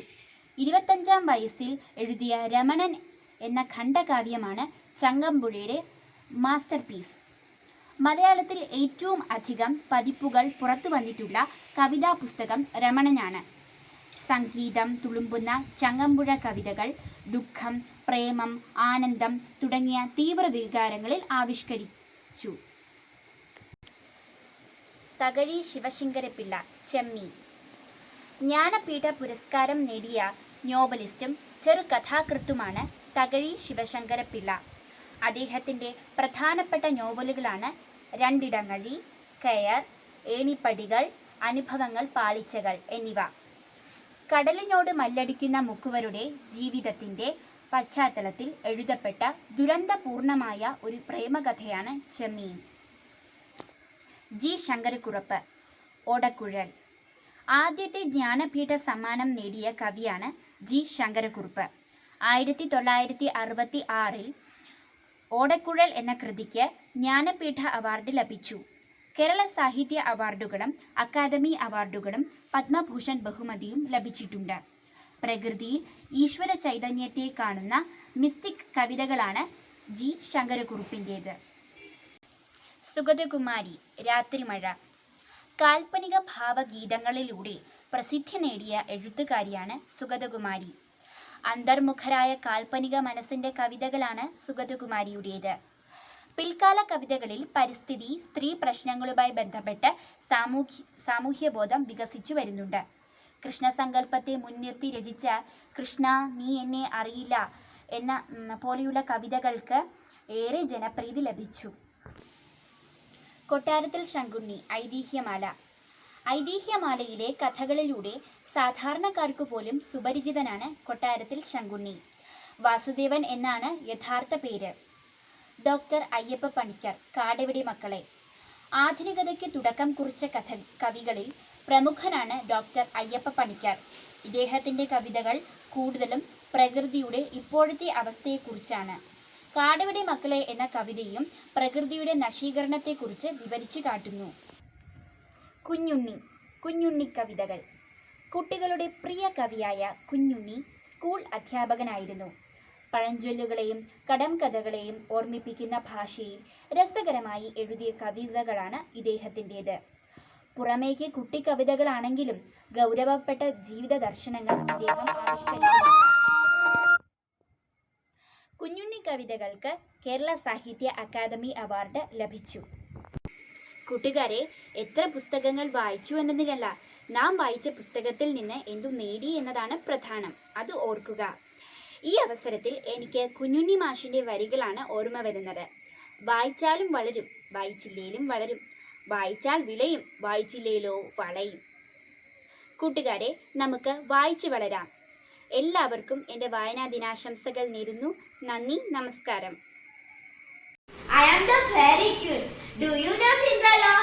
25-ാം വയസ്സിൽ എഴുതിയ രമണൻ എന്ന ഖണ്ഡകാവ്യമാണ് ചങ്ങമ്പുഴയുടെ മാസ്റ്റർ പീസ്. മലയാളത്തിൽ ഏറ്റവും അധികം പതിപ്പുകൾ പുറത്തു വന്നിട്ടുള്ള കവിതാ പുസ്തകം രമണനാണ്. സംഗീതം തുളുമ്പുന്ന ചങ്ങമ്പുഴ കവിതകൾ ദുഃഖം, പ്രേമം, ആനന്ദം തുടങ്ങിയ തീവ്ര വികാരങ്ങളിൽ ആവിഷ്കരിച്ചു. തകഴി ശിവശങ്കരപിള്ള, ചെമ്മീൻ. ജ്ഞാനപീഠ പുരസ്കാരം നേടിയ നോവലിസ്റ്റും ചെറുകഥാകൃത്തുമാണ് തകഴി ശിവശങ്കരപിള്ള. അദ്ദേഹത്തിൻ്റെ പ്രധാനപ്പെട്ട നോവലുകളാണ് രണ്ടിടങ്ങഴി, കയർ, ഏണിപ്പടികൾ, അനുഭവങ്ങൾ, പാളിച്ചകൾ എന്നിവ. കടലിനോട് മല്ലടിക്കുന്ന മുക്കുവരുടെ ജീവിതത്തിൻ്റെ പശ്ചാത്തലത്തിൽ എഴുതപ്പെട്ട ദുരന്തപൂർണമായ ഒരു പ്രേമകഥയാണ് ചെമ്മീൻ. G ശങ്കരക്കുറുപ്പ്, ഓടക്കുഴൽ. ആദ്യത്തെ ജ്ഞാനപീഠ സമ്മാനം നേടിയ കവിയാണ് G ശങ്കരക്കുറുപ്പ്. 1966 ഓടക്കുഴൽ എന്ന കൃതിക്ക് ജ്ഞാനപീഠ അവാർഡ് ലഭിച്ചു. കേരള സാഹിത്യ അവാർഡുകളും അക്കാദമി അവാർഡുകളും പത്മഭൂഷൺ ബഹുമതിയും ലഭിച്ചിട്ടുണ്ട്. പ്രകൃതിയിൽ ഈശ്വര ചൈതന്യത്തെ കാണുന്ന മിസ്റ്റിക് കവിതകളാണ് ജി ശങ്കരക്കുറുപ്പിൻ്റേത്. സുഗതകുമാരി, രാത്രിമഴ. കാൽപ്പനിക ഭാവഗീതങ്ങളിലൂടെ പ്രസിദ്ധി നേടിയ എഴുത്തുകാരിയാണ് സുഗതകുമാരി. അന്തർമുഖരായ കാൽപ്പനിക മനസ്സിൻ്റെ കവിതകളാണ് സുഗതകുമാരിയുടേത്. പിൽക്കാല കവിതകളിൽ പരിസ്ഥിതി, സ്ത്രീ പ്രശ്നങ്ങളുമായി ബന്ധപ്പെട്ട് സാമൂഹ്യബോധം വികസിച്ചു വരുന്നുണ്ട്. കൃഷ്ണസങ്കല്പത്തെ മുൻനിർത്തി രചിച്ച കൃഷ്ണ നീ എന്നെ അറിയില്ല എന്ന പോലെയുള്ള കവിതകൾക്ക് ഏറെ ജനപ്രീതി ലഭിച്ചു. കൊട്ടാരത്തിൽ ശങ്കുണ്ണി, ഐതിഹ്യമാല. ഐതിഹ്യമാലയിലെ കഥകളിലൂടെ സാധാരണക്കാർക്കു പോലും സുപരിചിതനാണ് കൊട്ടാരത്തിൽ ശങ്കുണ്ണി. വാസുദേവൻ എന്നാണ് യഥാർത്ഥ പേര്. ഡോക്ടർ അയ്യപ്പ പണിക്കർ, കാടെവിടെ മക്കളെ. ആധുനികതയ്ക്ക് തുടക്കം കുറിച്ച കവികളിൽ പ്രമുഖനാണ് ഡോക്ടർ അയ്യപ്പ പണിക്കർ. ഇദ്ദേഹത്തിൻ്റെ കവിതകൾ കൂടുതലും പ്രകൃതിയുടെ ഇപ്പോഴത്തെ അവസ്ഥയെക്കുറിച്ചാണ്. കാടെവിടെ മക്കളെ എന്ന കവിതയും പ്രകൃതിയുടെ നശീകരണത്തെക്കുറിച്ച് വിവരിച്ചു കാട്ടുന്നു. കുഞ്ഞുണ്ണി കവിതകൾ. കുട്ടികളുടെ പ്രിയ കവിയായ കുഞ്ഞുണ്ണി സ്കൂൾ അധ്യാപകനായിരുന്നു. പഴഞ്ചൊല്ലുകളെയും കടംകഥകളെയും ഓർമ്മിപ്പിക്കുന്ന ഭാഷയിൽ രസകരമായി എഴുതിയ കവിതകളാണ് ഇദ്ദേഹത്തിൻ്റേത്. പുറമേക്ക് കുട്ടിക്കവിതകളാണെങ്കിലും ഗൗരവപ്പെട്ട ജീവിത ദർശനങ്ങൾ ഇദ്ദേഹം ആവിഷ്കരിക്കുന്നു. കുഞ്ഞുണ്ണി കവിതകൾക്ക് കേരള സാഹിത്യ അക്കാദമി അവാർഡ് ലഭിച്ചു. കൂട്ടുകാരെ, എത്ര പുസ്തകങ്ങൾ വായിച്ചു എന്നതിലല്ല, നാം വായിച്ച പുസ്തകത്തിൽ നിന്ന് എന്തു നേടി എന്നതാണ് പ്രധാനം. അത് ഓർക്കുക. ഈ അവസരത്തിൽ എനിക്ക് കുഞ്ഞുണ്ണി മാഷിൻ്റെ വരികളാണ് ഓർമ്മ വരുന്നത്. വായിച്ചാലും വളരും, വായിച്ചില്ലേലും വളരും. വായിച്ചാൽ വിളയും, വായിച്ചില്ലേലോ വളയും. കൂട്ടുകാരെ, നമുക്ക് വായിച്ചു വളരാം. എല്ലാവർക്കും എൻ്റെ വായനാ ദിനാശംസകൾ നേരുന്നു. നന്ദി, നമസ്കാരം. I am the fairy queen. Do you know Cinderella?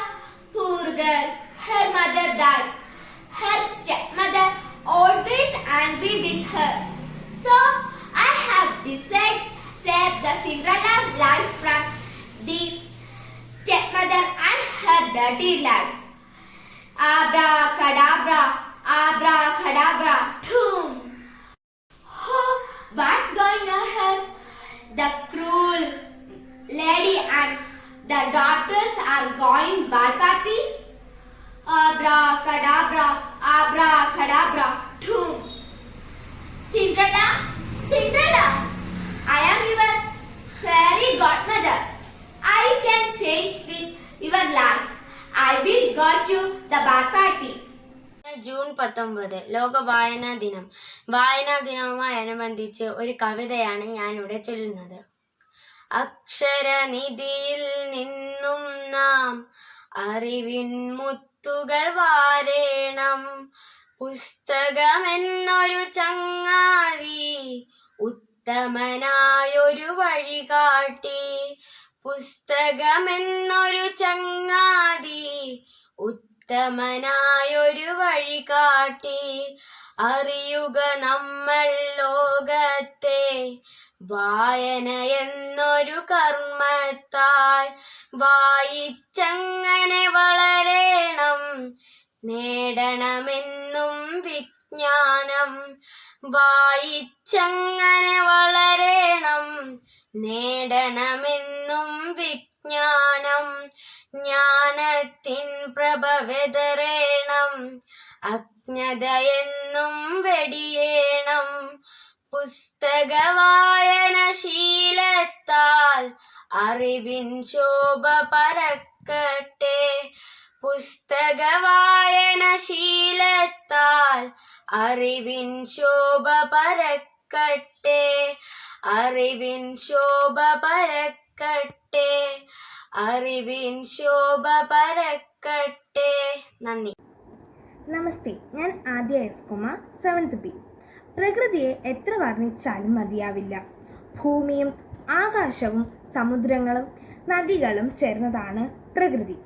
Poor girl, her mother died. Her stepmother always angry with her. So I have decided save the Cinderella life from the stepmother and her dirty life. Abracadabra, abracadabra, boom. Oh, what's going on here? The cruel lady and the daughters are going ball party. Abracadabra, abracadabra, boom. Cinderella, Cinderella, I am your fairy godmother. I can change with your life. I will go to the ball party. June 19 ലോക വായനാ ദിനം. വായനാ ദിനവുമായി അനുബന്ധിച്ച് ഒരു കവിതയാണ് ഞാനിവിടെ ചൊല്ലുന്നത്. അക്ഷരനിധിയിൽ നിന്നും നാം അറിവിൻ മുത്തുകൾ വാരേണം. പുസ്തകമെന്നൊരു ചങ്ങാതി, ഉത്തമനായൊരു വഴികാട്ടി. പുസ്തകമെന്നൊരു ചങ്ങാതി, ഉത്തമനായൊരു വഴികാട്ടി. അറിയുക നമ്മൾ ലോകത്തെ വായന എന്നൊരു കർമ്മത്താൽ. വായിച്ചങ്ങനെ വളരേണം, നേടണമെന്നും വിജ്ഞാനം. വായിച്ചങ്ങനെ വളരേണം, നേടണമെന്നും വിജ്ഞാനം. ജ്ഞാനത്തിൻ പ്രഭ വെതറേണം, അജ്ഞതയെന്നും വെടിയേണം. പുസ്തകവായന ശീലത്താൽ അറിവിൻ ശോഭ പരക്കട്ടെ. പുസ്തകവായന ശീലത്താൽ അറിവിൻ ശോഭ പരക്കട്ടെ. അറിവിൻ ശോഭ പരക്കട്ടെ. അറിവിൻ ശോഭ പരക്കട്ടെ. നന്ദി. നമസ്തേ, ഞാൻ ആദ്യ എസ് കുമാർ, 7th B. പ്രകൃതിയെ എത്ര വർണ്ണിച്ചാലും മതിയാവില്ല. ഭൂമിയും ആകാശവും സമുദ്രങ്ങളും നദികളും ചേർന്നതാണ് പ്രകൃതി.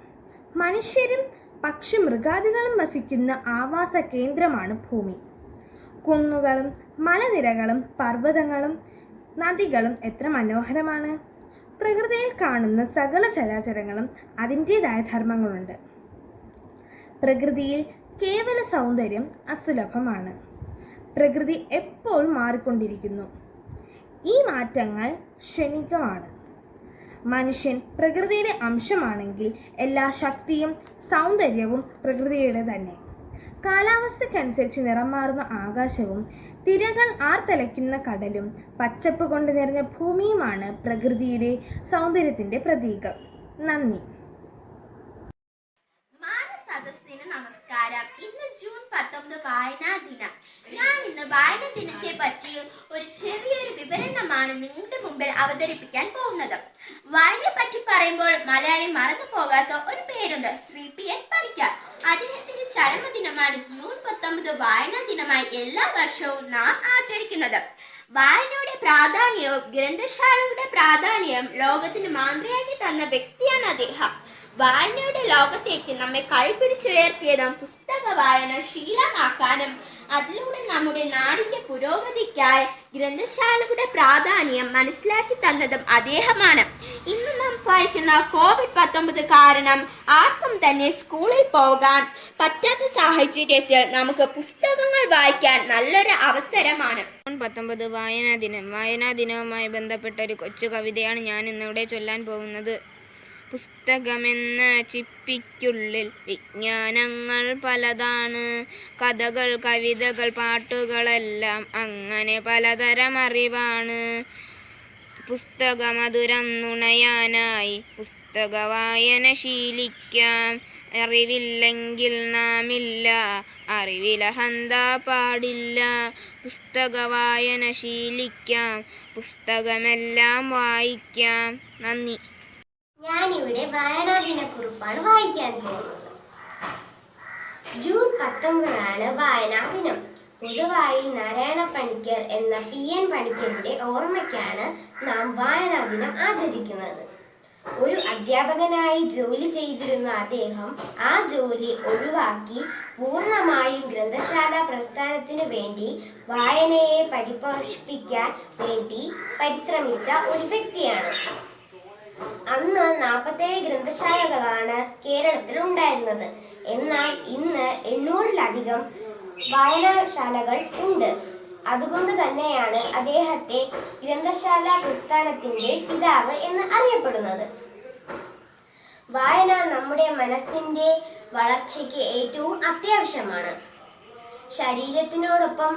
മനുഷ്യരും പക്ഷി മൃഗാദികളും വസിക്കുന്ന ആവാസ കേന്ദ്രമാണ് ഭൂമി. കുന്നുകളും മലനിരകളും പർവ്വതങ്ങളും നദികളും എത്ര മനോഹരമാണ്. പ്രകൃതിയിൽ കാണുന്ന സകല ചരാചരങ്ങളും അതിൻ്റേതായ ധർമ്മങ്ങളുണ്ട്. പ്രകൃതിയിൽ കേവല സൗന്ദര്യം അസുലഭമാണ്. പ്രകൃതി എപ്പോഴും മാറിക്കൊണ്ടിരിക്കുന്നു. ഈ മാറ്റങ്ങൾ ക്ഷണികമാണ്. മനുഷ്യൻ പ്രകൃതിയുടെ അംശമാണെങ്കിൽ എല്ലാ ശക്തിയും സൗന്ദര്യവും പ്രകൃതിയുടെ തന്നെ. കാലാവസ്ഥയ്ക്കനുസരിച്ച് നിറം മാറുന്ന ആകാശവും തിരകൾ ആർത്തലയ്ക്കുന്ന കടലും പച്ചപ്പ് കൊണ്ട് നിറഞ്ഞ ഭൂമിയുമാണ് പ്രകൃതിയുടെ സൗന്ദര്യത്തിൻ്റെ പ്രതീകം. നന്ദി. സദസ്സിന് നമസ്കാരം. ഇന്ന് ജൂൺ 19 വായനാ ദിനം. ഞാൻ ഇന്ന് വായനാ ദിനത്തെ പറ്റി ഒരു ചെറിയൊരു വിവരണമാണ് നിങ്ങളുടെ മുമ്പിൽ അവതരിപ്പിക്കാൻ പോകുന്നത്. വായനയെ പറ്റി പറയുമ്പോൾ മലയാളി മറന്നു പോകാത്ത ഒരു പേരുണ്ട്, ശ്രീ PN പണിക്കർ. അദ്ദേഹത്തിന്റെ ചരമദിനമാണ് ജൂൺ 19 വായനാ ദിനമായി എല്ലാ വർഷവും നാം ആചരിക്കുന്നത്. വായനയുടെ പ്രാധാന്യവും ഗ്രന്ഥശാലയുടെ പ്രാധാന്യവും ലോകത്തിന് മാതൃകയാക്കി തന്ന വ്യക്തിയാണ് അദ്ദേഹം. വായനയുടെ ലോകത്തേക്ക് നമ്മെ കൈപിടിച്ചുയർത്തിയതും പുസ്തക വായന ശീലമാക്കാനും അതിലൂടെ നമ്മുടെ നാടിന്റെ പുരോഗതിക്കായി ഗ്രന്ഥശാലയുടെ പ്രാധാന്യം മനസ്സിലാക്കി തന്നതും അദ്ദേഹമാണ്. ഇന്ന് നാം വായിക്കുന്ന COVID-19 കാരണം ആർക്കും തന്നെ സ്കൂളിൽ പോകാൻ പറ്റാത്ത സാഹചര്യത്തിൽ നമുക്ക് പുസ്തകങ്ങൾ വായിക്കാൻ നല്ലൊരു അവസരമാണ്. ജൂൺ 19 വായനാ ദിനം. വായനാ ദിനവുമായി ബന്ധപ്പെട്ട ഒരു കൊച്ചു കവിതയാണ് ഞാൻ ഇന്നിവിടെ ചൊല്ലാൻ പോകുന്നത്. പുസ്തകമെന്ന ചിപ്പിക്കുള്ളിൽ വിജ്ഞാനങ്ങൾ പലതാണ്. കഥകൾ, കവിതകൾ, പാട്ടുകളെല്ലാം അങ്ങനെ പലതരം അറിവാണ്. പുസ്തകമധുരം നുണയാനായി പുസ്തക വായന ശീലിക്കാം. അറിവില്ലെങ്കിൽ നാമില്ല, അറിവിലഹന്ത പാടില്ല. പുസ്തക വായന ശീലിക്കാം, പുസ്തകമെല്ലാം വായിക്കാം. നന്ദി. ഞാനിവിടെ വായനാ ദിനക്കുറിപ്പാണ് വായിക്കാൻ പോകുന്നത്. ജൂൺ 19 വായനാ ദിനം. പൊതുവായി നാരായണ പണിക്കർ എന്ന PN പണിക്കരുടെ ഓർമ്മയ്ക്കാണ് നാം വായനാ ദിനം ആചരിക്കുന്നത്. ഒരു അധ്യാപകനായി ജോലി ചെയ്തിരുന്ന അദ്ദേഹം ആ ജോലി ഒഴിവാക്കി പൂർണ്ണമായും ഗ്രന്ഥശാല പ്രസ്ഥാനത്തിനു വേണ്ടി വായനയെ പരിപോഷിപ്പിക്കാൻ വേണ്ടി പരിശ്രമിച്ച ഒരു വ്യക്തിയാണ്. അന്ന് 47 ഗ്രന്ഥശാലകളാണ് കേരളത്തിൽ ഉണ്ടായിരുന്നത്. എന്നാൽ ഇന്ന് 800-ലധികം വായനശാലകൾ ഉണ്ട്. അതുകൊണ്ട് തന്നെയാണ് അദ്ദേഹത്തെ ഗ്രന്ഥശാല പ്രസ്ഥാനത്തിന്റെ പിതാവ് എന്ന് അറിയപ്പെടുന്നത്. വായന നമ്മുടെ മനസ്സിന്റെ വളർച്ചയ്ക്ക് ഏറ്റവും അത്യാവശ്യമാണ്. ശരീരത്തിനോടൊപ്പം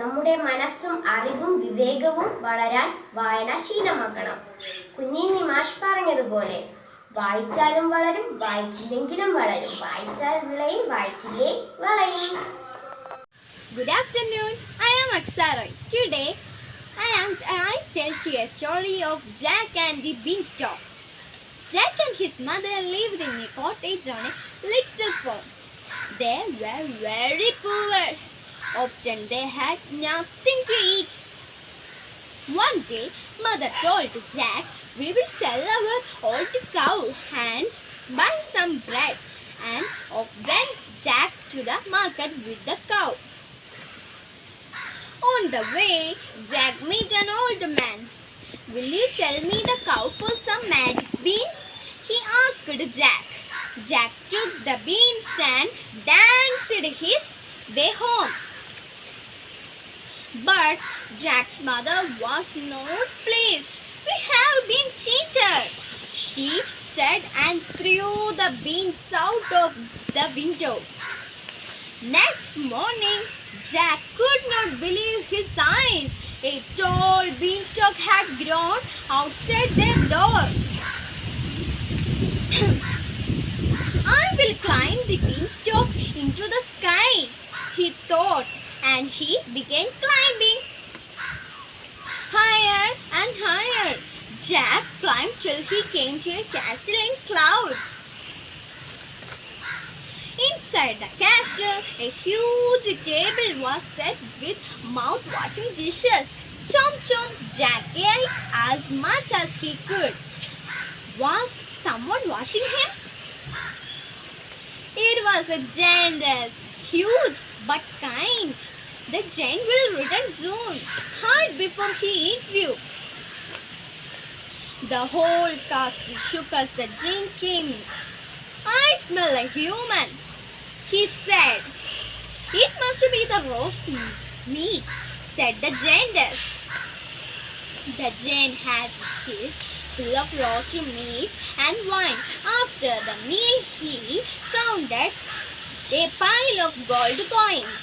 നമ്മുടെ മനസ്സും അറിവും വിവേകവും വളരാൻ വായന ശീലമാക്കണം. കുഞ്ഞിനി മാഷ് പറഞ്ഞതുപോലെ വായിച്ചാലും വളരും, വായിച്ചില്ലെങ്കിലും വളരും. വായിച്ചാൽ വിളയും, വായിച്ചില്ലേ വളയും. Good afternoon, I am Aksaroy. Today I tell you a story of Jack and the Beanstalk. Jack and his mother lived in a cottage on a little farm. They were very poor. Often they had nothing to eat. One day, mother told Jack, "We will sell our old cow and buy some bread." And off went Jack to the market with the cow. On the way, Jack met an old man. "Will you sell me the cow for some magic beans?" he asked Jack. Jack took the beans and danced his way home. But Jack's mother was not pleased. "We have been cheated," she said and threw the beans out of the window. Next morning, Jack could not believe his eyes. A tall beanstalk had grown outside their door. "I will climb the beanstalk into the sky," he thought, and he began climbing. Higher and higher, Jack climbed till he came to a castle in clouds. Inside the castle, a huge table was set with mouth-watering dishes. Chomp chomp, Jack ate as much as he could. Was someone watching him? It was a giantess, huge but kind. The giant will return soon. Hide before he eats you. The whole castle shook as the giant came in. I smell a human, he said. It must be the roast meat, said the giantess. The giant had his full of roast meat and wine. After the meal, he counted a pile of gold coins.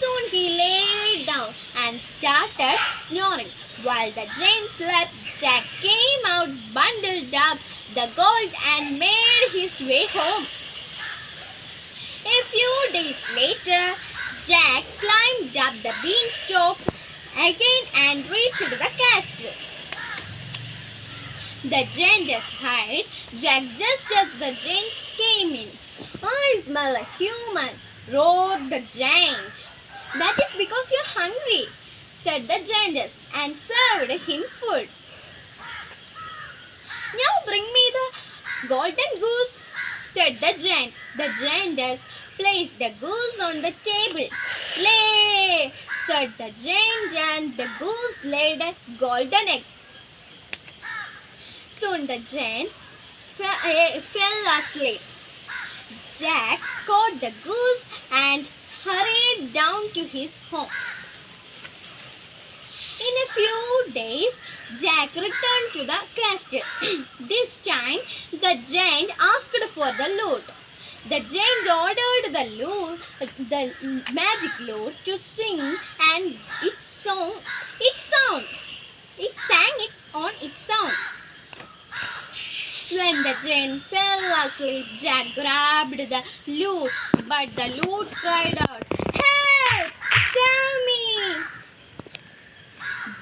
Soon he lay down and started snoring. While the giant slept, Jack came out, bundled up the gold, and made his way home. A few days later, Jack climbed up the beanstalk again and reached the castle. The giantess hid Jack just as the giant came in. I smell a human, roared the giant. That is because you're hungry, said the giantess, and served him food. Now bring me the golden goose, said the giant. The giantess placed the goose on the table. Lay, said the giant, and the goose laid a golden egg. Soon the giant fell asleep. Jack caught the goose and hurried down to his home. In a few days, Jack returned to the castle. This time, the giant asked for the lute. The giant ordered the magic lute to sing, and it sang it on its own. When the giant fell asleep, Jack grabbed the lute, but the lute cried out, "Help! Save me!"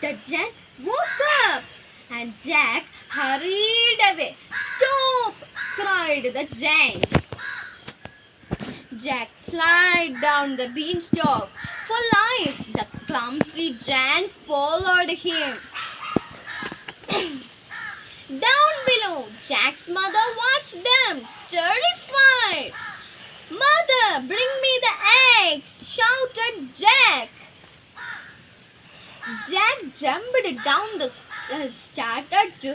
The giant woke up, and Jack hurried away. "Stop!" cried the giant. Jack slid down the beanstalk for life. The clumsy giant followed him. Down below, Jack's mother watched them, terrified. "Mother, bring me the eggs!" shouted Jack. Jack jumped down the started to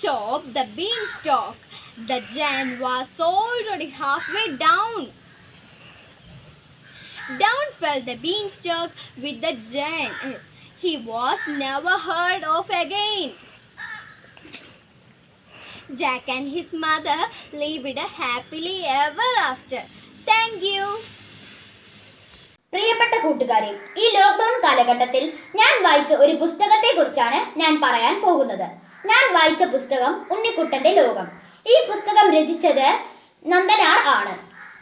chop the beanstalk. The giant was already halfway down. Down fell the beanstalk with the giant. He was never heard of again. Jack and his mother lived happily ever after. Thank you. പ്രിയപ്പെട്ട കൂട്ടുകാരെ, ഈ lockdown കാലഘട്ടത്തിൽ ഞാൻ വായിച്ച ഒരു പുസ്തകത്തെക്കുറിച്ചാണ് ഞാൻ പറയാൻ പോകുന്നത്. ഞാൻ വായിച്ച പുസ്തകം ഉണ്ണിക്കുട്ടന്റെ ലോകം. ഈ പുസ്തകം രചിച്ചത് നന്ദനാർ ആണ്.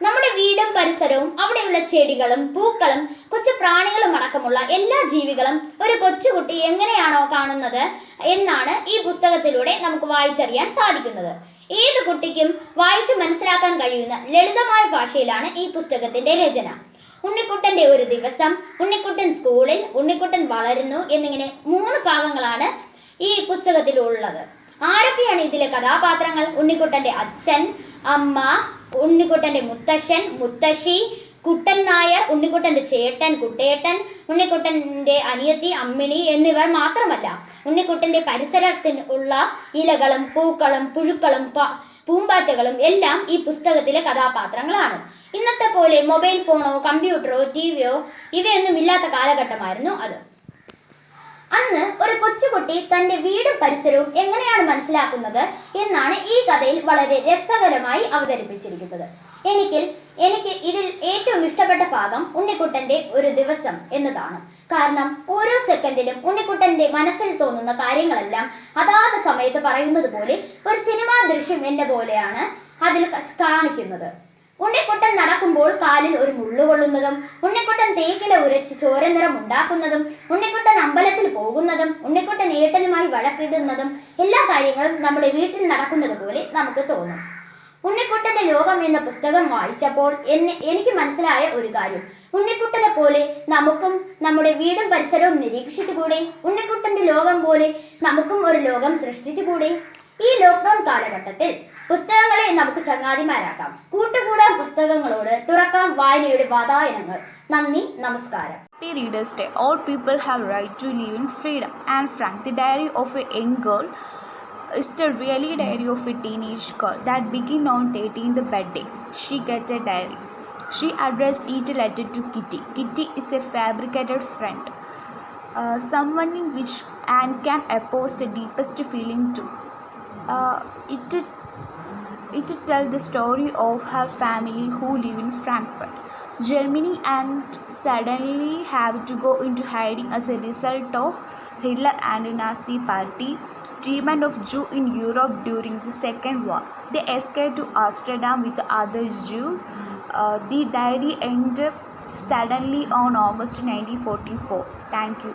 നമ്മുടെ വീടും പരിസരവും അവിടെയുള്ള ചെടികളും പൂക്കളും കൊച്ചു പ്രാണികളും അടക്കമുള്ള എല്ലാ ജീവികളും ഒരു കൊച്ചുകുട്ടി എങ്ങനെയാണോ കാണുന്നത് എന്നാണ് ഈ പുസ്തകത്തിലൂടെ നമുക്ക് വായിച്ചറിയാൻ സാധിക്കുന്നത്. ഏത് കുട്ടിക്കും വായിച്ചു മനസ്സിലാക്കാൻ കഴിയുന്ന ലളിതമായ ഭാഷയിലാണ് ഈ പുസ്തകത്തിന്റെ രചന. ഉണ്ണിക്കുട്ടന്റെ ഒരു ദിവസം, ഉണ്ണിക്കുട്ടൻ സ്കൂളിൽ, ഉണ്ണിക്കുട്ടൻ വളരുന്നു എന്നിങ്ങനെ 3 ഭാഗങ്ങളാണ് ഈ പുസ്തകത്തിലുള്ളത്. ആരൊക്കെയാണ് ഇതിലെ കഥാപാത്രങ്ങൾ? ഉണ്ണിക്കുട്ടന്റെ അച്ഛൻ, അമ്മ, ഉണ്ണിക്കുട്ടന്റെ മുത്തശ്ശൻ, മുത്തശ്ശി, കുട്ടൻ നായർ, ഉണ്ണിക്കുട്ടന്റെ ചേട്ടൻ കുട്ടേട്ടൻ, ഉണ്ണിക്കുട്ടന്റെ അനിയത്തി അമ്മിണി എന്നിവർ മാത്രമല്ല, ഉണ്ണിക്കുട്ടന്റെ പരിസരത്തിന് ഉള്ള ഇലകളും പൂക്കളും പുഴുക്കളും പൂമ്പാറ്റകളും എല്ലാം ഈ പുസ്തകത്തിലെ കഥാപാത്രങ്ങളാണ്. ഇന്നത്തെ പോലെ മൊബൈൽ ഫോണോ കമ്പ്യൂട്ടറോ ടിവിയോ ഇവയൊന്നും ഇല്ലാത്ത കാലഘട്ടമായിരുന്നു അത്. അന്ന് ഒരു കൊച്ചുകുട്ടി തന്റെ വീടും പരിസരവും എങ്ങനെയാണ് മനസ്സിലാക്കുന്നത് എന്നാണ് ഈ കഥയിൽ വളരെ രസകരമായി അവതരിപ്പിച്ചിരിക്കുന്നത്. എനിക്ക് ഇതിൽ ഏറ്റവും ഇഷ്ടപ്പെട്ട ഭാഗം ഉണ്ണിക്കുട്ടന്റെ ഒരു ദിവസം എന്നതാണ്. കാരണം ഓരോ സെക്കൻഡിലും ഉണ്ണിക്കുട്ടന്റെ മനസ്സിൽ തോന്നുന്ന കാര്യങ്ങളെല്ലാം അതാത് സമയത്ത് പറയുന്നത് പോലെ ഒരു സിനിമാ ദൃശ്യം എന്ന പോലെയാണ് അതിൽ കാണിക്കുന്നത്. ഉണ്ണിക്കുട്ടൻ നടക്കുമ്പോൾ കാലിൽ ഒരു മുള്ളു കൊള്ളുന്നതും, ഉണ്ണിക്കുട്ടൻ തേക്കില ഉരച്ച് ചോരനിറം ഉണ്ടാക്കുന്നതും, ഉണ്ണിക്കുട്ടൻ അമ്പലത്തിൽ പോകുന്നതും, ഉണ്ണിക്കുട്ടൻ ഏട്ടനുമായി വഴക്കിടുന്നതും എല്ലാ കാര്യങ്ങളും നമ്മുടെ വീട്ടിൽ നടക്കുന്നത് പോലെ നമുക്ക് തോന്നും. ഉണ്ണിക്കുട്ടന്റെ ലോകം എന്ന പുസ്തകം വായിച്ചപ്പോൾ എനിക്ക് മനസ്സിലായ ഒരു കാര്യം, ഉണ്ണിക്കുട്ടനെ പോലെ നമുക്കും നമ്മുടെ വീടും പരിസരവും നിരീക്ഷിച്ചുകൂടെ? ഉണ്ണിക്കുട്ടന്റെ ലോകം പോലെ നമുക്കും ഒരു ലോകം സൃഷ്ടിച്ചുകൂടെ? ഈ ലോക്ക്ഡൌൺ കാലഘട്ടത്തിൽ പുസ്തകങ്ങളെ നമുക്ക് ചങ്ങാതിമാരാക്കാം. കൂട്ടുകൂടാൻ പുസ്തകങ്ങളോട്, തുറക്കാം വായനയുടെ വാതായനങ്ങൾ. നന്ദി, നമസ്കാരം. Happy Readers' Day. All people have right to live in freedom. Anne Frank, The Diary of a Young Girl, is the really diary of a teenage girl that begin on 18th birthday. She gets a diary. She addressed each letter to Kitty. Kitty is a fabricated friend, someone in which Anne can oppose the deepest feeling to. It tells the story of her family who live in Frankfurt, Germany, and suddenly have to go into hiding as a result of Hitler and Nazi Party treatment of Jews in Europe during the Second War. They escape to Amsterdam with other Jews. The diary ended suddenly on August 1944. Thank you.